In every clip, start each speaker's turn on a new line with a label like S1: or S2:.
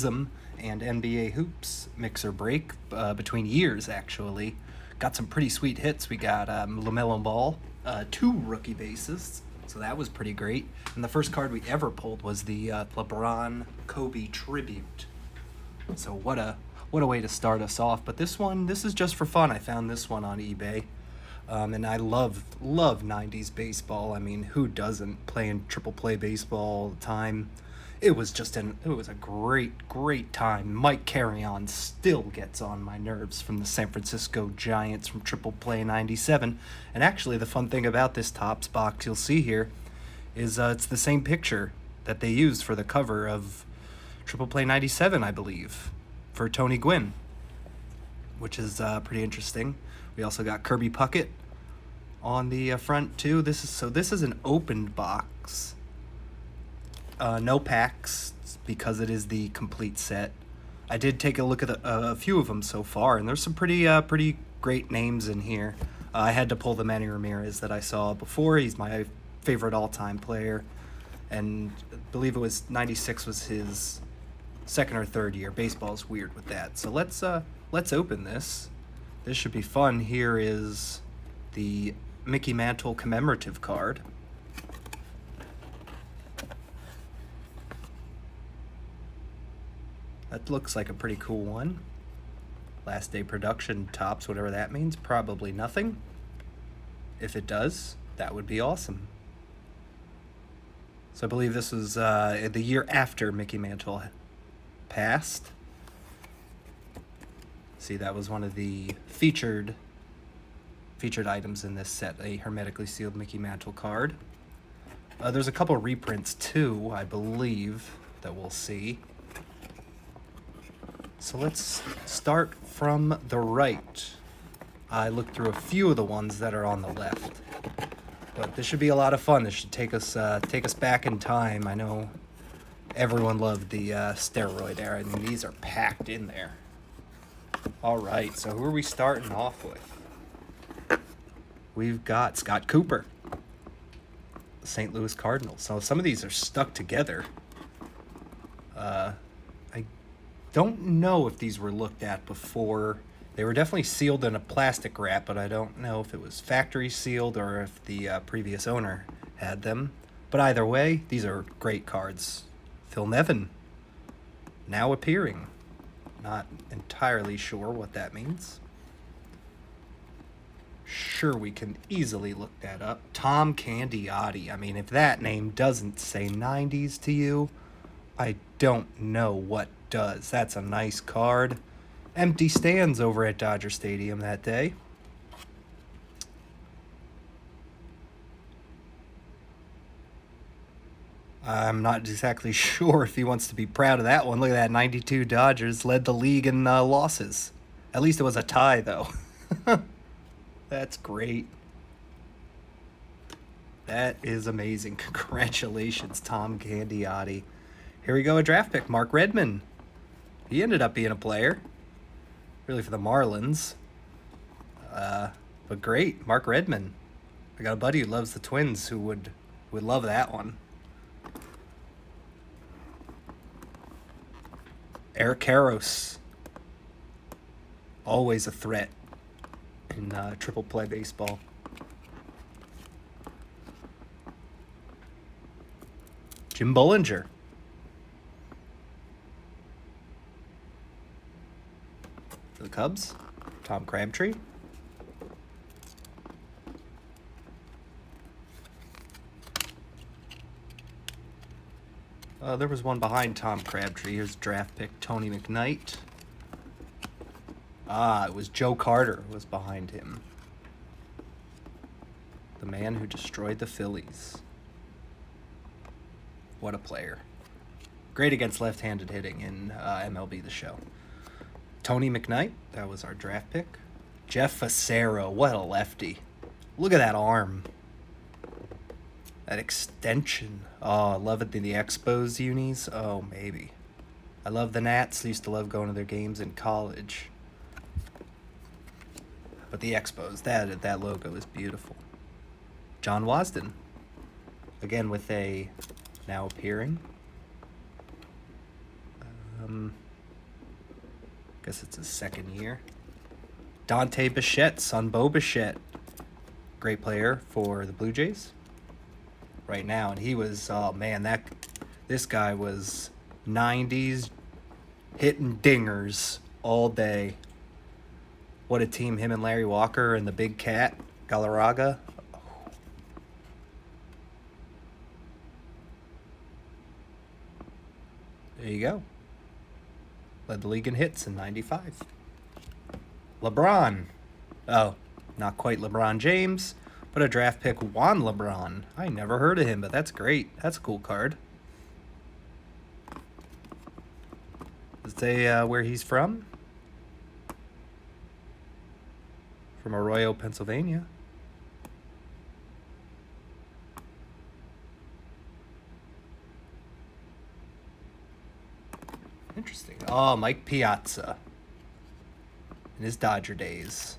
S1: And NBA Hoops mixer break between years, actually. Got some pretty sweet hits. We got LaMelo Ball, 2 rookie bases, so that was pretty great. And the first card we ever pulled was the LeBron Kobe tribute. So what a way to start us off. But this is just for fun. I found this one on eBay. And I love 90s baseball. I mean, who doesn't? Playing triple play baseball all the time. It was a great time. Mike Carrion still gets on my nerves from the San Francisco Giants from Triple Play 97. And actually, the fun thing about this Topps box you'll see here is it's the same picture that they used for the cover of Triple Play 97, I believe, for Tony Gwynn, which is pretty interesting. We also got Kirby Puckett on the front too. This is an opened box. No packs because it is the complete set. I did take a look at a few of them so far, and there's some pretty great names in here. I had to pull the Manny Ramirez that I saw before. He's my favorite all-time player, and I believe it was 96 was his second or third year. Baseball's weird with that. So let's open this. This should be fun. Here is the Mickey Mantle commemorative card. That looks like a pretty cool one. Last day production Topps, whatever that means. Probably nothing. If it does, that would be awesome. So I believe this was the year after Mickey Mantle passed. See, that was one of the featured items in this set, a hermetically sealed Mickey Mantle card. There's a couple reprints too, I believe, that we'll see. So let's start from the right. I looked through a few of the ones that are on the left, but this should be a lot of fun. This should take us back in time. I know everyone loved the steroid era, and these are packed in there. All right, so who are we starting off with? We've got Scott Cooper, the St. Louis Cardinals. So some of these are stuck together. I don't know if these were looked at before. They were definitely sealed in a plastic wrap, but I don't know if it was factory sealed or if the previous owner had them. But either way, these are great cards. Phil Nevin, now appearing. Not entirely sure what that means. Sure, we can easily look that up. Tom Candiotti. I mean, if that name doesn't say 90s to you, I don't know what does. That's a nice card. Empty stands over at Dodger Stadium that day. I'm not exactly sure if he wants to be proud of that one. Look at that, 92 Dodgers led the league in losses. At least it was a tie, though. That's great. That is amazing. Congratulations, Tom Candiotti. Here we go, a draft pick, Mark Redman. He ended up being a player, really for the Marlins. But great, Mark Redman. I got a buddy who loves the Twins who would love that one. Eric Karros, always a threat in triple play baseball. Jim Bollinger. For the Cubs, Tom Crabtree. There was one behind Tom Crabtree. Here's draft pick Tony McKnight. It was Joe Carter who was behind him. The man who destroyed the Phillies. What a player. Great against left-handed hitting in MLB The Show. Tony McKnight, that was our draft pick. Jeff Fassero, what a lefty. Look at that arm. That extension. Oh, I love it in the Expos unis. Oh, maybe. I love the Nats. Used to love going to their games in college. But the Expos, that logo is beautiful. John Wasden. Again with a now appearing. Guess it's his second year. Dante Bichette, son Bo Bichette. Great player for the Blue Jays right now. And he was, oh man, this guy was 90s hitting dingers all day. What a team, him and Larry Walker and the big cat, Galarraga. There you go. Led the league in hits in 95. LeBron. Oh, not quite LeBron James, but a draft pick, Juan LeBron. I never heard of him, but that's great. That's a cool card. Does it say where he's from? From Arroyo, Pennsylvania. Interesting. Oh, Mike Piazza. In his Dodger days.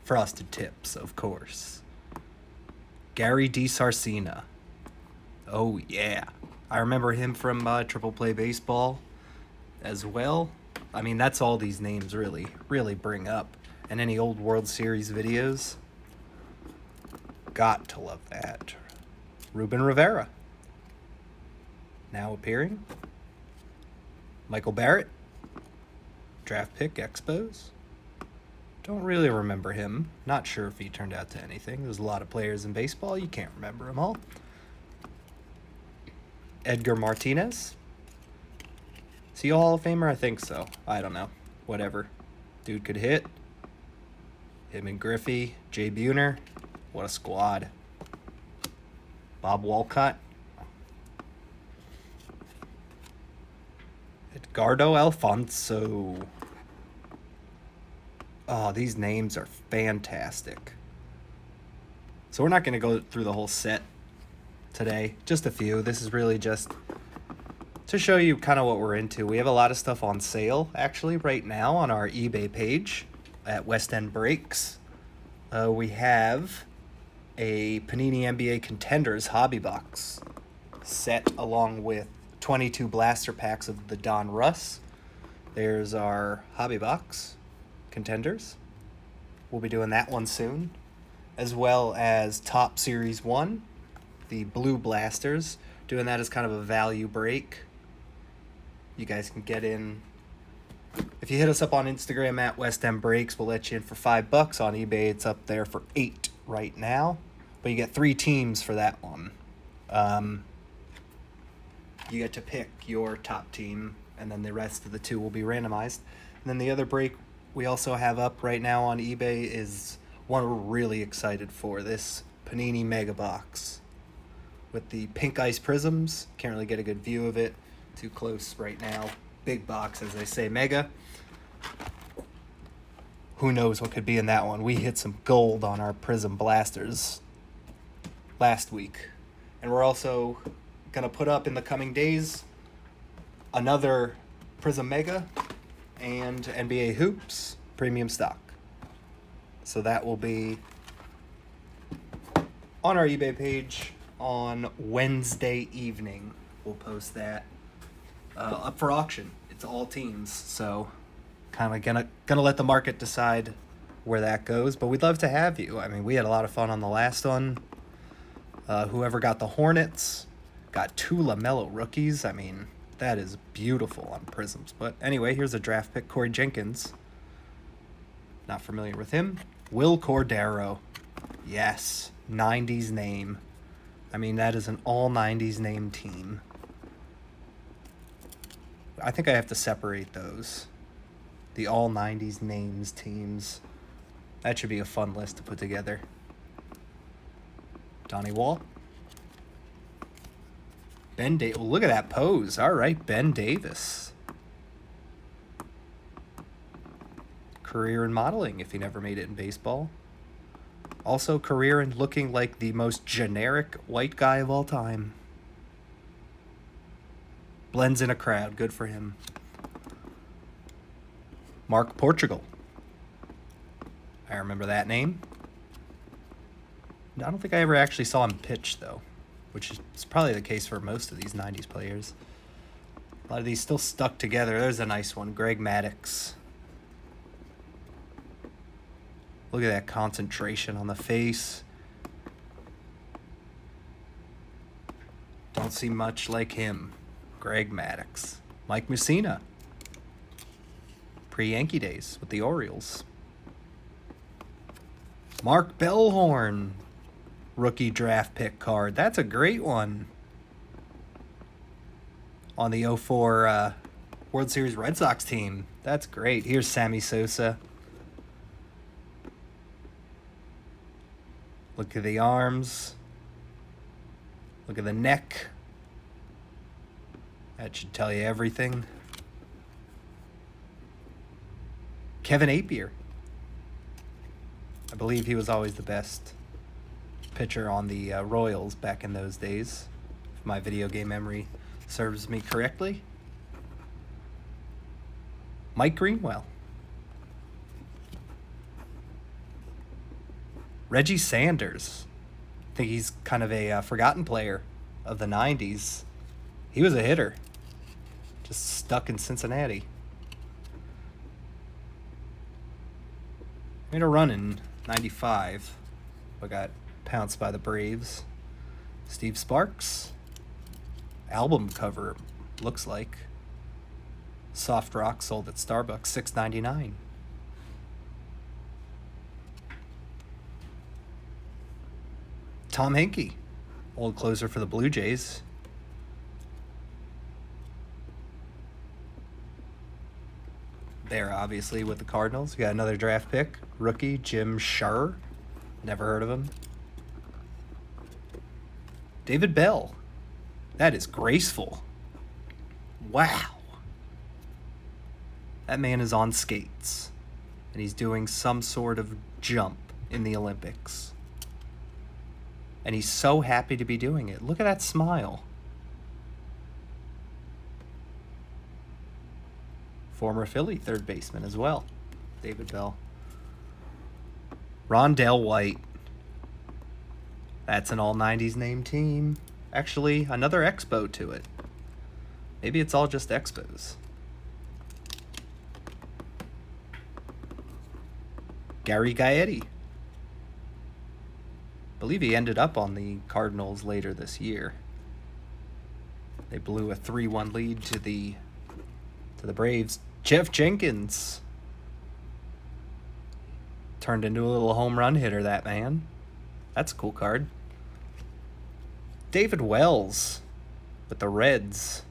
S1: Frosted Tips, of course. Gary DiSarcina. Oh, yeah. I remember him from Triple Play Baseball as well. I mean, that's all these names really bring up. And any old World Series videos. Got to love that. Reuben Rivera. Now appearing. Michael Barrett. Draft pick, Expos. Don't really remember him. Not sure if he turned out to anything. There's a lot of players in baseball. You can't remember them all. Edgar Martinez. Is he a Hall of Famer? I think so. I don't know. Whatever. Dude could hit. Him and Griffey. Jay Buhner. What a squad. Bob Walcott. Edgardo Alfonso. Oh, these names are fantastic. So we're not going to go through the whole set today. Just a few. This is really just to show you kind of what we're into. We have a lot of stuff on sale, actually, right now on our eBay page at West End Breaks. We have a Panini NBA Contenders hobby box set along with 22 blaster packs of the Don Russ. There's our hobby box Contenders. We'll be doing that one soon, as well as Top Series 1, the Blue Blasters. Doing that as kind of a value break. You guys can get in. If you hit us up on Instagram at West End Breaks, we'll let you in for $5. On eBay, it's up there for $8 right now. But you get 3 teams for that one. You get to pick your top team, and then the rest of the 2 will be randomized. And then the other break we also have up right now on eBay is one we're really excited for, this Panini Mega Box with the pink ice prisms. Can't really get a good view of it. Too close right now. Big box, as they say, Mega. Who knows what could be in that one. We hit some gold on our Prism Blasters last week. And we're also going to put up in the coming days another Prism Mega and NBA Hoops premium stock. So that will be on our eBay page on Wednesday evening. We'll post that up for auction. It's all teams, so kind of gonna let the market decide where that goes. But we'd love to have you. I mean, we had a lot of fun on the last one. Whoever got the Hornets got 2 LaMelo rookies. I mean, that is beautiful on Prisms. But anyway, here's a draft pick, Corey Jenkins. Not familiar with him. Will Cordero. Yes, 90s name. I mean, that is an all 90s name team. I think I have to separate those. The all 90s names teams. That should be a fun list to put together. Donnie Wall. Ben Davis. Oh, look at that pose. All right, Ben Davis. Career in modeling if he never made it in baseball. Also career in looking like the most generic white guy of all time. Blends in a crowd. Good for him. Mark Portugal. I remember that name. I don't think I ever actually saw him pitch, though. which is probably the case for most of these 90s players. A lot of these still stuck together. There's a nice one. Greg Maddox. Look at that concentration on the face. Don't see much like him. Greg Maddox. Mike Mussina. Pre-Yankee days with the Orioles. Mark Bellhorn. Rookie draft pick card. That's a great one. On the 04 World Series Red Sox team. That's great. Here's Sammy Sosa. Look at the arms. Look at the neck. That should tell you everything. Kevin Appier. I believe he was always the best pitcher on the Royals back in those days, if my video game memory serves me correctly. Mike Greenwell. Reggie Sanders. I think he's kind of a forgotten player of the 90s. He was a hitter. Just stuck in Cincinnati. Made a run in 95, but got pounced by the Braves. Steve Sparks. Album cover, looks like. Soft Rock sold at Starbucks, $6.99. Tom Henke, old closer for the Blue Jays. There, obviously, with the Cardinals. We got another draft pick. Rookie, Jim Schur. Never heard of him. David Bell. That is graceful. Wow. That man is on skates. And he's doing some sort of jump in the Olympics. And he's so happy to be doing it. Look at that smile. Former Philly third baseman as well. David Bell. Rondell White. That's an all 90s name team. Actually, another Expo to it. Maybe it's all just Expos. Gary Gaetti. I believe he ended up on the Cardinals later this year. They blew a 3-1 lead to the Braves. Jeff Jenkins. Turned into a little home run hitter, that man. That's a cool card. David Wells with the Reds.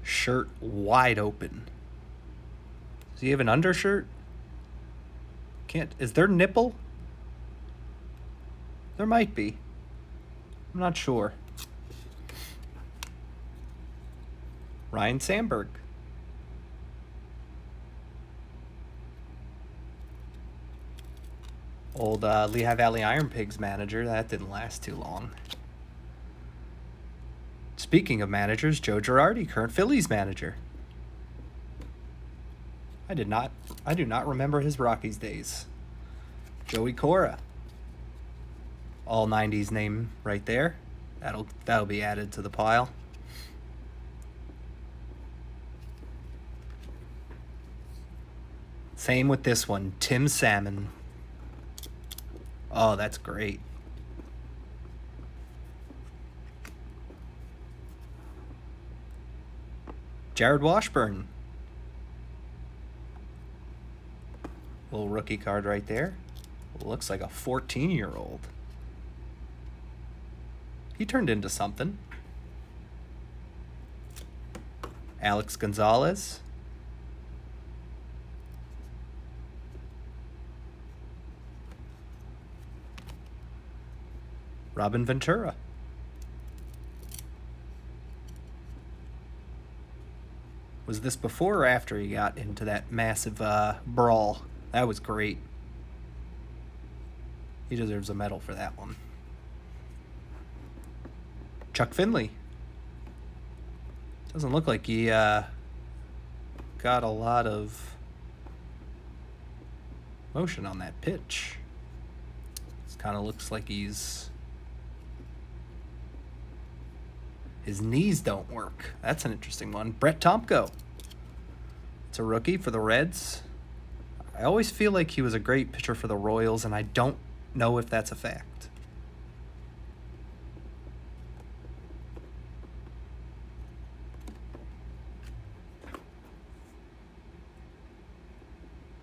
S1: Shirt wide open. Does he have an undershirt? Is there nipple? There might be. I'm not sure. Ryan Sandberg. Old Lehigh Valley Iron Pigs manager. That didn't last too long. Speaking of managers, Joe Girardi, current Phillies manager. I do not remember his Rockies days. Joey Cora. All 90s name right there. That'll be added to the pile. Same with this one, Tim Salmon. Oh, that's great. Jared Washburn. Little rookie card right there. Looks like a 14-year-old. He turned into something. Alex Gonzalez. Robin Ventura. Was this before or after he got into that massive brawl? That was great. He deserves a medal for that one. Chuck Finley. Doesn't look like he got a lot of motion on that pitch. Kind of looks like his knees don't work. That's an interesting one. Brett Tomko. It's a rookie for the Reds. I always feel like he was a great pitcher for the Royals, and I don't know if that's a fact.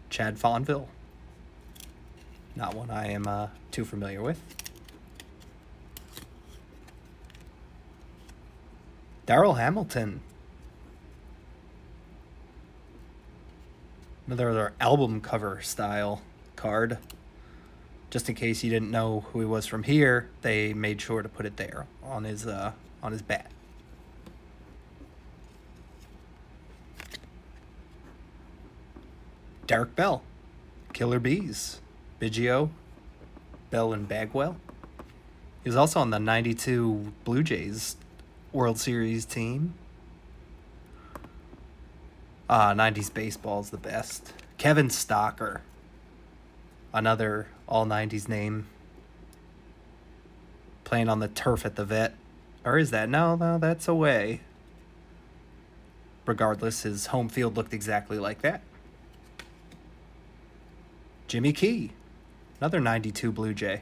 S1: Chad Faunville. Not one I am too familiar with. Daryl Hamilton. Another album cover style card. Just in case you didn't know who he was from here, they made sure to put it there on his bat. Derek Bell. Killer Bees. Biggio, Bell, and Bagwell. He was also on the 92 Blue Jays World Series team. 90s baseball is the best. Kevin Stocker. Another all-90s name. Playing on the turf at the Vet. Or is that? No, that's away. Regardless, his home field looked exactly like that. Jimmy Key. Another 92 Blue Jay.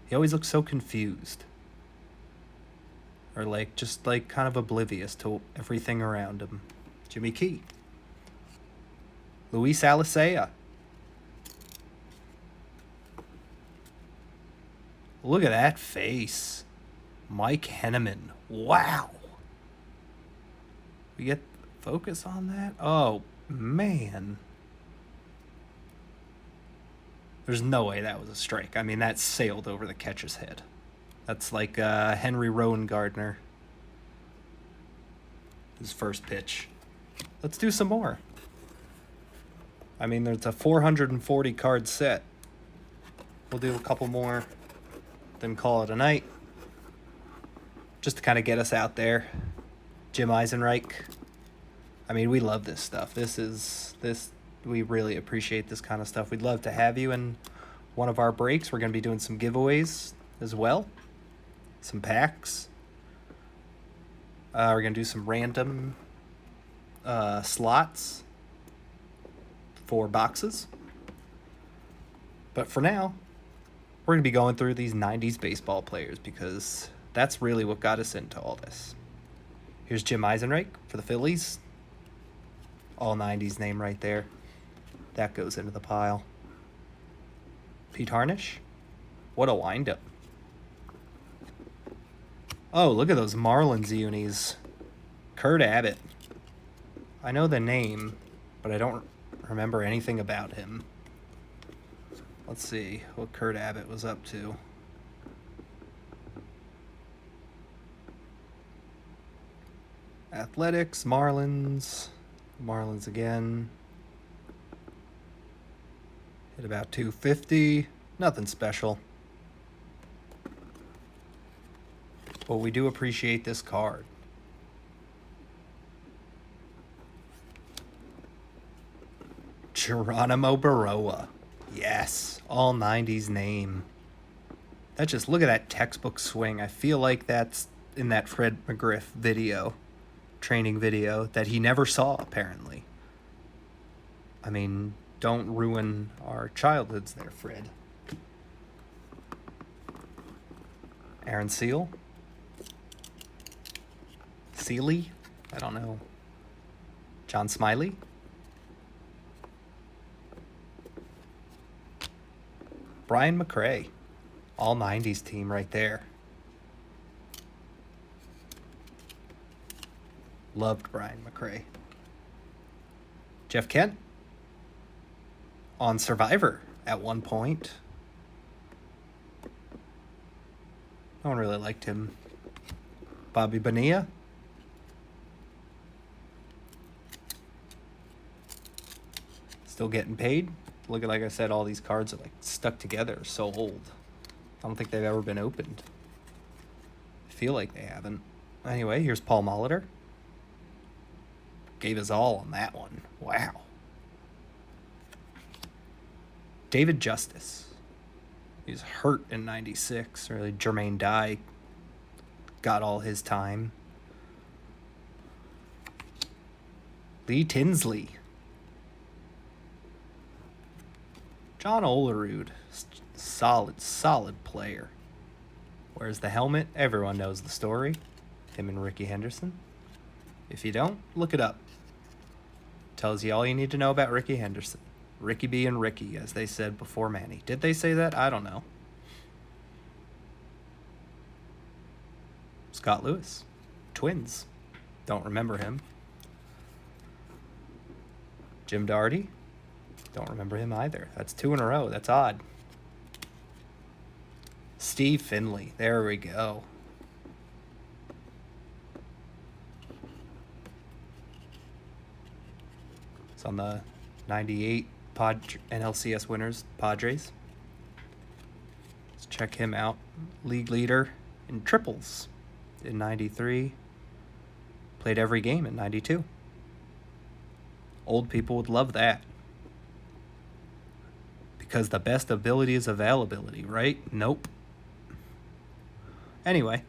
S1: He always looks so confused. Or just kind of oblivious to everything around him. Jimmy Key. Luis Alicea. Look at that face. Mike Henneman. Wow. We get focus on that? Oh, man. There's no way that was a strike. I mean, that sailed over the catcher's head. That's like Henry Rowan Gardner. His first pitch. Let's do some more. I mean, there's a 440 card set. We'll do a couple more, then call it a night. Just to kind of get us out there. Jim Eisenreich. I mean, we love this stuff. We really appreciate this kind of stuff. We'd love to have you in one of our breaks. We're going to be doing some giveaways as well. Some packs. We're going to do some random slots for boxes. But for now, we're going to be going through these 90s baseball players because that's really what got us into all this. Here's Jim Eisenreich for the Phillies. All 90s name right there. That goes into the pile. Pete Harnish. What a windup. Oh, look at those Marlins unis. Kurt Abbott. I know the name, but I don't remember anything about him. Let's see what Kurt Abbott was up to. Athletics, Marlins again. Hit about 250. Nothing special. But we do appreciate this card. Geronimo Baroa. Yes, all 90s name. That just, look at that textbook swing. I feel like that's in that Fred McGriff video, training video, that he never saw, apparently. I mean, don't ruin our childhoods there, Fred. Aaron Seal. Seeley? I don't know. John Smiley. Brian McRae. All 90s team right there. Loved Brian McRae. Jeff Kent. On Survivor at one point. No one really liked him. Bobby Bonilla. Still getting paid. Look at, like I said, all these cards are like stuck together, so old. I don't think they've ever been opened. I feel like they haven't. Anyway, here's Paul Molitor. Gave us all on that one. Wow. David Justice. He's hurt in 96. Really, Jermaine Dye got all his time. Lee Tinsley. John Olerud. Solid player. Wears the helmet. Everyone knows the story. Him and Ricky Henderson. If you don't, look it up. Tells you all you need to know about Ricky Henderson. Ricky being Ricky, as they said before Manny. Did they say that? I don't know. Scott Lewis. Twins. Don't remember him. Jim Doherty. Don't remember him either. That's 2 in a row. That's odd. Steve Finley. There we go. It's on the 98 NLCS winners, Padres. Let's check him out. League leader in triples in 93. Played every game in 92. Old people would love that. Because the best ability is availability, right? Nope. Anyway.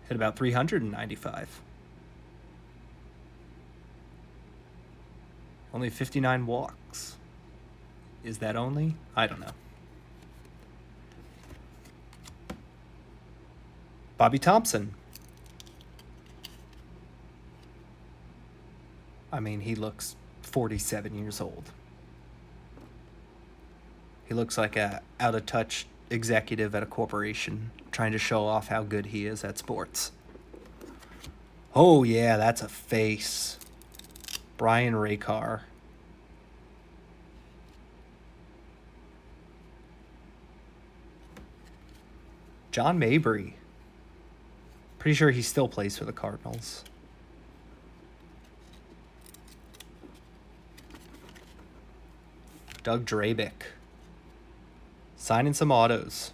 S1: Hit about 395. Only 59 walks. Is that only? I don't know. Bobby Thompson. I mean, he looks 47 years old. He looks like a out-of-touch executive at a corporation trying to show off how good he is at sports. Oh, yeah, that's a face. Brian Raycar. John Mabry. Pretty sure he still plays for the Cardinals. Doug Drabick. Signing some autos.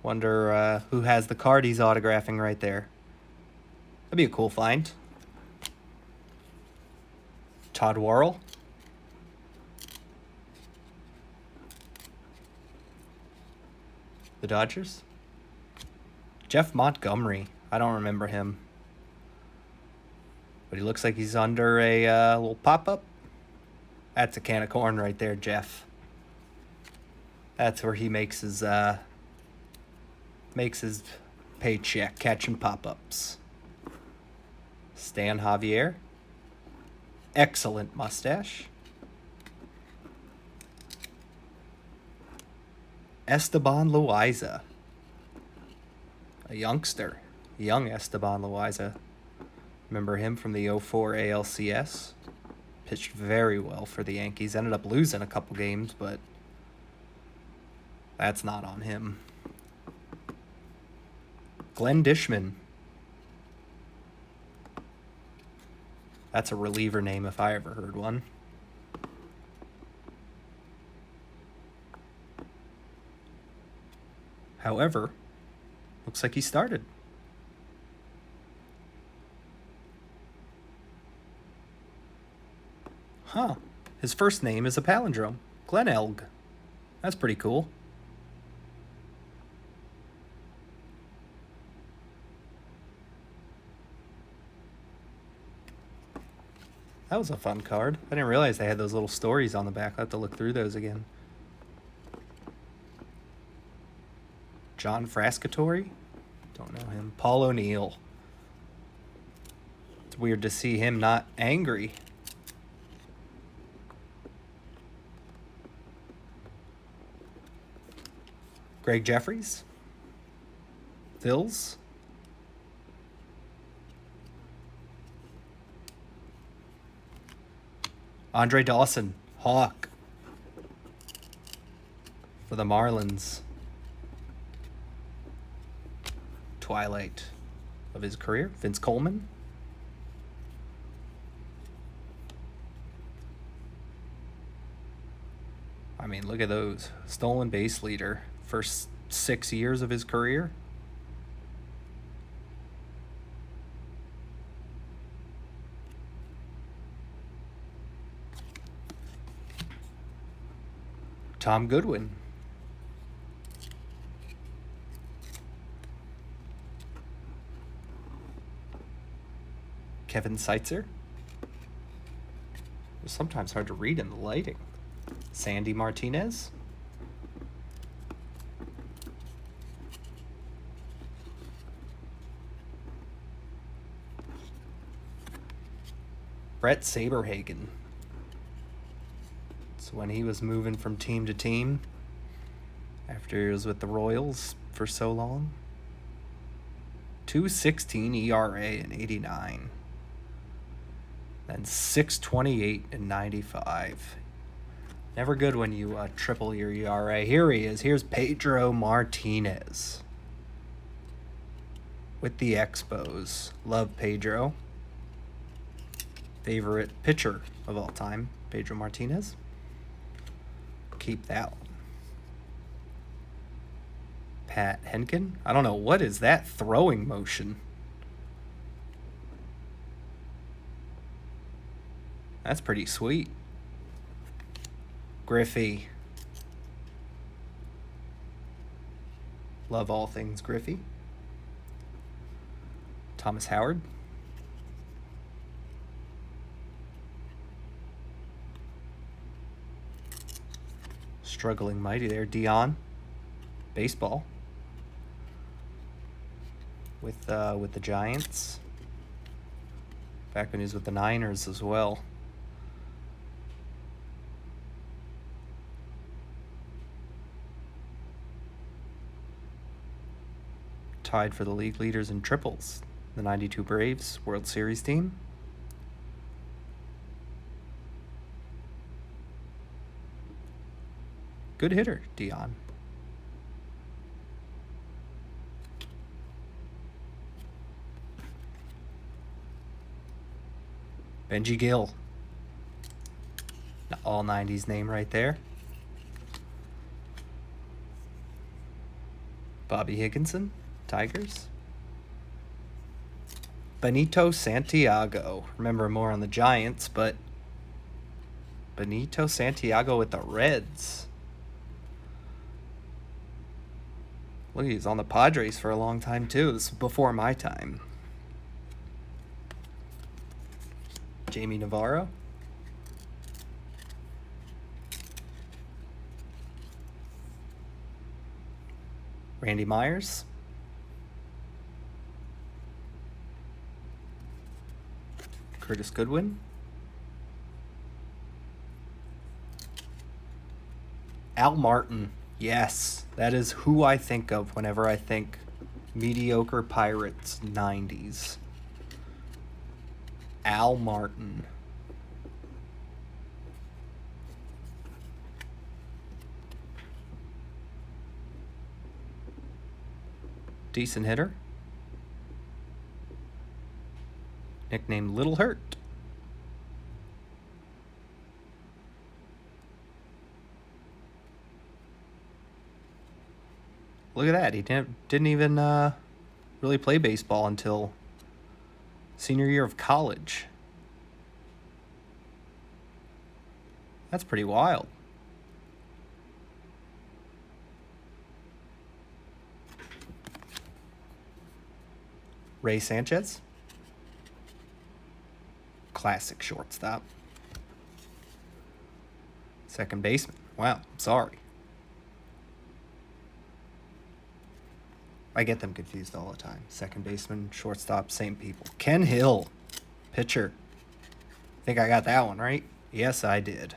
S1: Wonder who has the card he's autographing right there. That'd be a cool find. Todd Worrell. The Dodgers. Jeff Montgomery. I don't remember him. But he looks like he's under a little pop-up. That's a can of corn right there, Jeff. That's where he makes his paycheck, catching pop-ups. Stan Javier. Excellent mustache. Esteban Loaiza. A youngster. Young Esteban Loaiza. Remember him from the 04 ALCS? Pitched very well for the Yankees. Ended up losing a couple games, but that's not on him. Glenn Dishman. That's a reliever name if I ever heard one. However, looks like he started. Huh. His first name is a palindrome. Glen Elg. That's pretty cool. That was a fun card. I didn't realize they had those little stories on the back. I'll have to look through those again. John Frascatore? Don't know him. Paul O'Neill. It's weird to see him not angry. Greg Jeffries. Phillies. Andre Dawson. Hawk. For the Marlins. Twilight of his career. Vince Coleman. I mean, look at those. Stolen base leader. First 6 years of his career. Tom Goodwin. Kevin Seitzer. It's sometimes hard to read in the lighting. Sandy Martinez. Brett Saberhagen. So when he was moving from team to team after he was with the Royals for so long. 2.16 ERA in 89. Then 6.28 in 95. Never good when you triple your ERA. Here he is. Here's Pedro Martinez with the Expos. Love Pedro. Favorite pitcher of all time, Pedro Martinez. Keep that one. Pat Henkin. I don't know. What is that throwing motion? That's pretty sweet. Griffey. Love all things Griffey. Thomas Howard. Struggling mighty there. Dion. Baseball. With the Giants. Back when he was with the Niners as well. Tied for the league leaders in triples. The 92 Braves World Series team. Good hitter, Dion. Benji Gill. All 90s name right there. Bobby Higginson, Tigers. Benito Santiago. Remember more on the Giants, but Benito Santiago with the Reds. Look, he's on the Padres for a long time, too. This is before my time. Jamie Navarro. Randy Myers. Curtis Goodwin. Al Martin. Yes, that is who I think of whenever I think mediocre Pirates 90s. Al Martin. Decent hitter. Nicknamed Little Hurt. Look at that. He didn't even really play baseball until senior year of college. That's pretty wild. Ray Sanchez. Classic shortstop. Second baseman. Wow, sorry. I get them confused all the time. Second baseman, shortstop, same people. Ken Hill, pitcher. Think I got that one right? Yes, I did.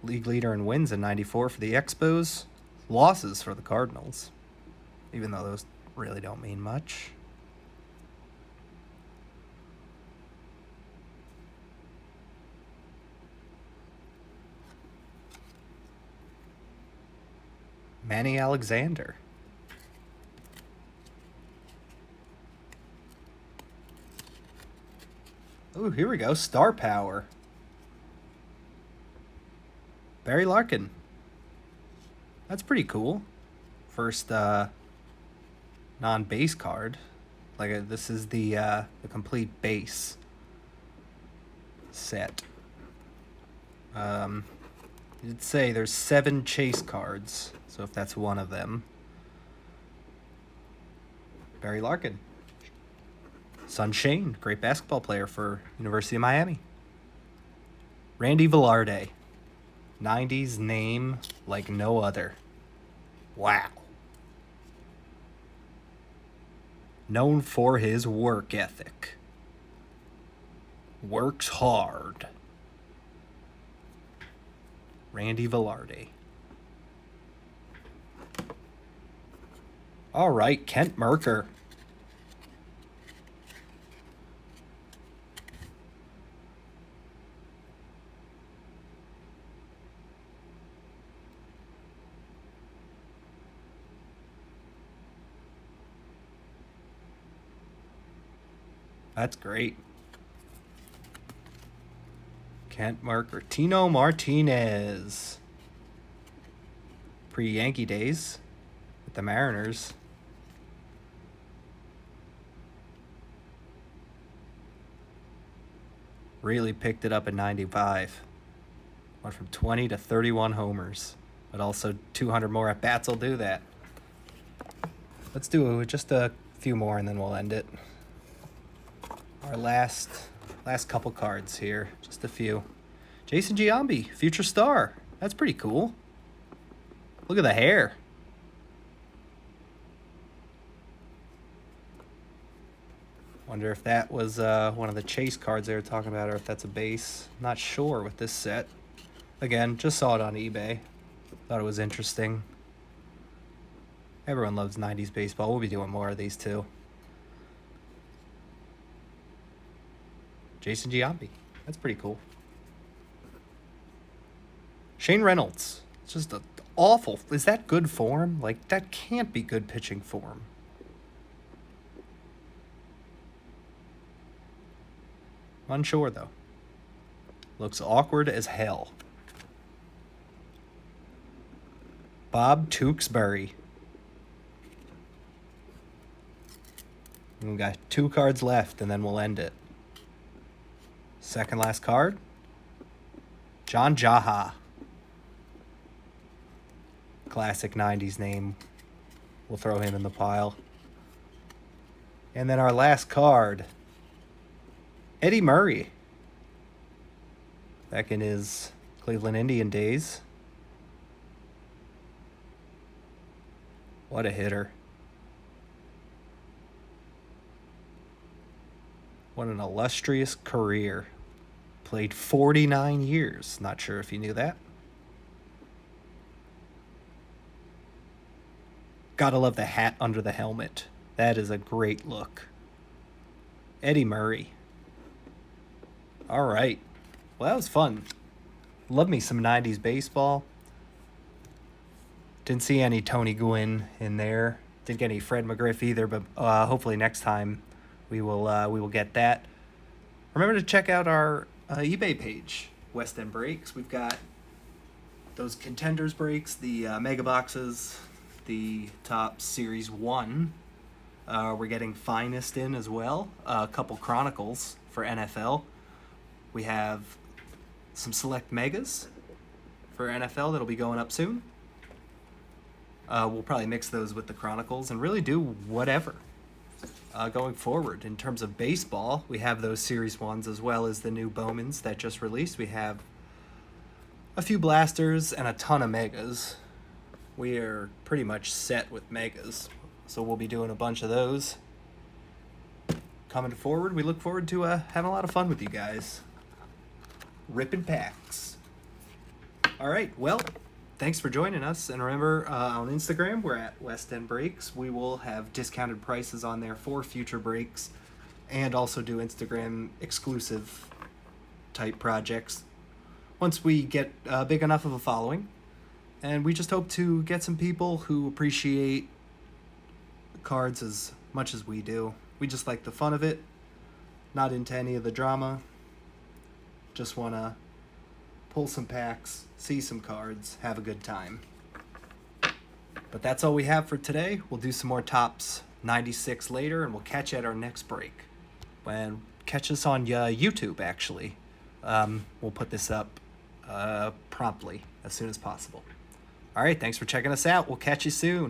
S1: League leader in wins in 94 for the Expos. Losses for the Cardinals. Even though those really don't mean much. Manny Alexander. Ooh, here we go. Star power. Barry Larkin. That's pretty cool. First non-base card. This is the complete base set. It'd say there's 7 chase cards, so if that's one of them. Barry Larkin. Son Shane, great basketball player for University of Miami. Randy Velarde. 90s name like no other. Wow. Known for his work ethic. Works hard. Randy Velarde. All right, Kent Merker. That's great. Kent Merker. Tino Martinez. Pre-Yankee days with the Mariners. Really picked it up in 95. Went from 20 to 31 homers. But also 200 more at-bats will do that. Let's do just a few more and then we'll end it. Our last couple cards here. Just a few. Jason Giambi, future star. That's pretty cool. Look at the hair. Wonder if that was one of the chase cards they were talking about, or if that's a base. Not sure with this set. Again, just saw it on eBay. Thought it was interesting. Everyone loves 90s baseball. We'll be doing more of these too. Jason Giambi. That's pretty cool. Shane Reynolds. It's just awful. Is that good form? Like, that can't be good pitching form. Unsure, though. Looks awkward as hell. Bob Tewksbury. We've got 2 cards left, and then we'll end it. Second last card. John Jaha. Classic 90s name. We'll throw him in the pile. And then our last card. Eddie Murray. Back in his Cleveland Indian days. What a hitter. What an illustrious career. Played 49 years. Not sure if you knew that. Gotta love the hat under the helmet. That is a great look. Eddie Murray. All right. Well, that was fun. Love me some 90s baseball. Didn't see any Tony Gwynn in there. Didn't get any Fred McGriff either, but hopefully next time we will get that. Remember to check out our eBay page, West End Breaks. We've got those contenders breaks, the mega boxes, the top series 1. We're getting finest in as well. A couple chronicles for NFL. We have some select megas for NFL that'll be going up soon. We'll probably mix those with the chronicles and really do whatever going forward. In terms of baseball, we have those series 1s as well as the new Bowmans that just released. We have a few blasters and a ton of megas. We are pretty much set with megas, so we'll be doing a bunch of those coming forward. We look forward to having a lot of fun with you guys. Ripping packs. All right, well, thanks for joining us. And remember, on Instagram, we're at West End Breaks. We will have discounted prices on there for future breaks and also do Instagram exclusive type projects once we get big enough of a following. And we just hope to get some people who appreciate cards as much as we do. We just like the fun of it, not into any of the drama. Just want to pull some packs, see some cards, have a good time. But that's all we have for today. We'll do some more Tops 96 later, and we'll catch you at our next break. Catch us on YouTube, actually. We'll put this up promptly as soon as possible. All right, thanks for checking us out. We'll catch you soon.